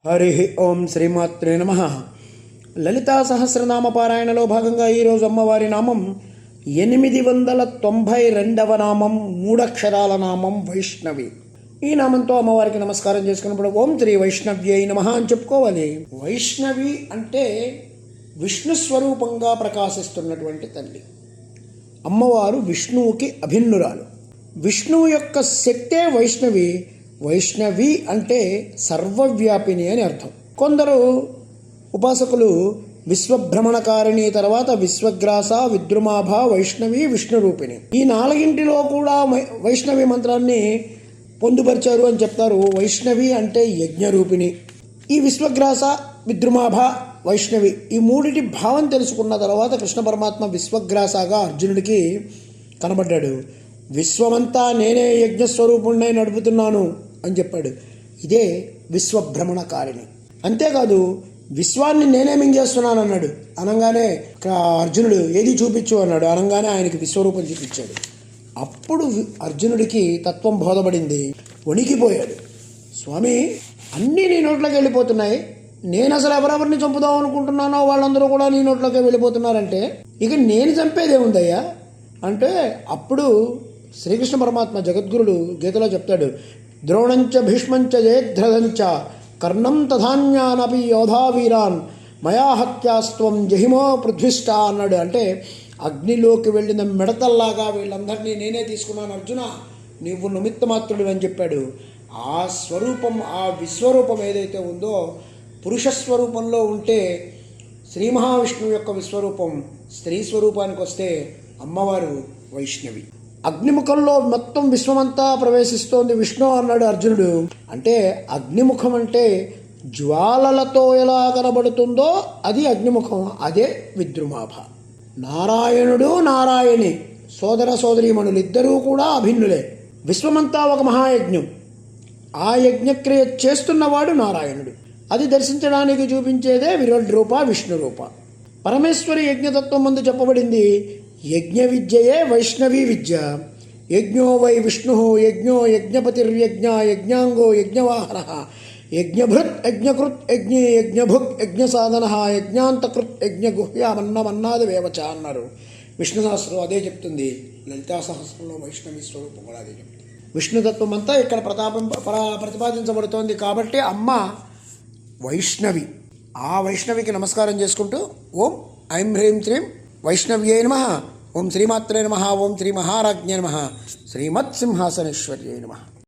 హరి ఓం శ్రీమాత్రే నమః. లలితా సహస్రనామ పారాయణలో భాగంగా ఈరోజు అమ్మవారి నామం 892వ నామం, 3 అక్షరాల నామం వైష్ణవి. ఈ నామంతో అమ్మవారికి నమస్కారం చేసుకున్నప్పుడు ఓం శ్రీ వైష్ణవ్యై నమః అని చెప్పుకోవాలి. వైష్ణవి అంటే విష్ణు స్వరూపంగా ప్రకాశిస్తున్నటువంటి తల్లి. అమ్మవారు విష్ణువుకి అభిన్నురాలు. విష్ణువు యొక్క శక్తే వైష్ణవి. వైష్ణవి అంటే సర్వవ్యాపిని అని అర్థం. కొందరు ఉపాసకులు విశ్వభ్రమణకారిణి, తర్వాత విశ్వగ్రాస, విద్రుమాభ, వైష్ణవి, విష్ణురూపిణి, ఈ 4ంటిలో కూడా వైష్ణవి మంత్రాన్ని పొందుపరిచారు అని చెప్తారు. వైష్ణవి అంటే యజ్ఞరూపిణి. ఈ విశ్వగ్రాస, విద్రుమాభ, వైష్ణవి ఈ 3టి భావం తెలుసుకున్న తర్వాత కృష్ణ పరమాత్మ విశ్వగ్రాసగా అర్జునుడికి కనబడ్డాడు. విశ్వమంతా నేనే యజ్ఞస్వరూపుణ్ణి నడుపుతున్నాను అని చెప్పాడు. ఇదే విశ్వభ్రమణకారిణి. అంతేకాదు విశ్వాన్ని నేనే మింగేస్తున్నాను అన్నాడు. అనగానే అర్జునుడు ఏది చూపించు అన్నాడు. అనగానే ఆయనకి విశ్వరూపం చూపించాడు. అప్పుడు అర్జునుడికి తత్వం బోధపడింది. వణికిపోయాడు. స్వామి, అన్నీ నీ నోట్లోకి వెళ్ళిపోతున్నాయి, నేను అసలు ఎవరెవరిని చంపుదాం అనుకుంటున్నానో వాళ్ళందరూ కూడా నీ నోట్లోకి వెళ్ళిపోతున్నారంటే ఇక నేను చంపేదేముందయ్యా అంటే, అప్పుడు శ్రీకృష్ణ పరమాత్మ జగద్గురుడు గీతలో చెప్తాడు, ద్రోణంచ భీష్మంచ జయద్రథంచ కర్ణం తథాన్యానపి యోధావీరాన్ మయా హత్యాస్త్వం జహిమో పృథ్విష్ట అన్నాడు. అంటే అగ్నిలోకి వెళ్ళిన మిడతల్లాగా వీళ్ళందరినీ నేనే తీసుకున్నాను అర్జున, నీవు నిమిత్తమాత్రుడు అని చెప్పాడు. ఆ స్వరూపం, ఆ విశ్వరూపం ఏదైతే ఉందో, పురుష స్వరూపంలో ఉంటే శ్రీ మహావిష్ణువు యొక్క విశ్వరూపం, స్త్రీ స్వరూపానికి వస్తే అమ్మవారు వైష్ణవి. అగ్నిముఖంలో మొత్తం విశ్వమంతా ప్రవేశిస్తోంది విష్ణు అన్నాడు అర్జునుడు. అంటే అగ్నిముఖం అంటే జ్వాలలతో ఎలా కనబడుతుందో అది అగ్నిముఖం, అదే విద్రుమాభ. నారాయణుడు, నారాయణి సోదర సోదరీమణులు ఇద్దరూ కూడా అభిన్నులే. విశ్వమంతా ఒక మహాయజ్ఞం. ఆ యజ్ఞక్రియ చేస్తున్నవాడు నారాయణుడు. అది దర్శించడానికి చూపించేదే విరాట్ రూప, విష్ణు రూప. పరమేశ్వరి యజ్ఞతత్వం ముందు చెప్పబడింది. యజ్ఞ విద్యయే వైష్ణవీ విద్య. యజ్ఞో వై విష్ణు యజ్ఞో యజ్ఞపతిర్యజ్ఞ యజ్ఞాంగో యజ్ఞవాహన యజ్ఞభృత్ యజ్ఞకృత్ యజ్ఞే యజ్ఞభుక్ యజ్ఞసాధన యజ్ఞాంతకృత్ యజ్ఞగుహ్యామన్నమన్నాది వేవచ అన్నారు. విష్ణు సహస్రం అదే చెప్తుంది. లలితా సహస్రంలో వైష్ణవి స్వరూపం కూడా అదే చెప్తుంది. విష్ణుతత్వం అంతా ఇక్కడ ప్రతిపాదించబడుతోంది. కాబట్టి అమ్మ వైష్ణవి. ఆ వైష్ణవికి నమస్కారం చేసుకుంటూ ఓం ఐం హ్రీం శ్రీం వైష్ణవ్యై నమః, ఓం శ్రీమాత్రే నమః, ఓం శ్రీ మహారాజ్ఞే నమః, శ్రీమత్ సింహాసనేశ్వర్యై నమః.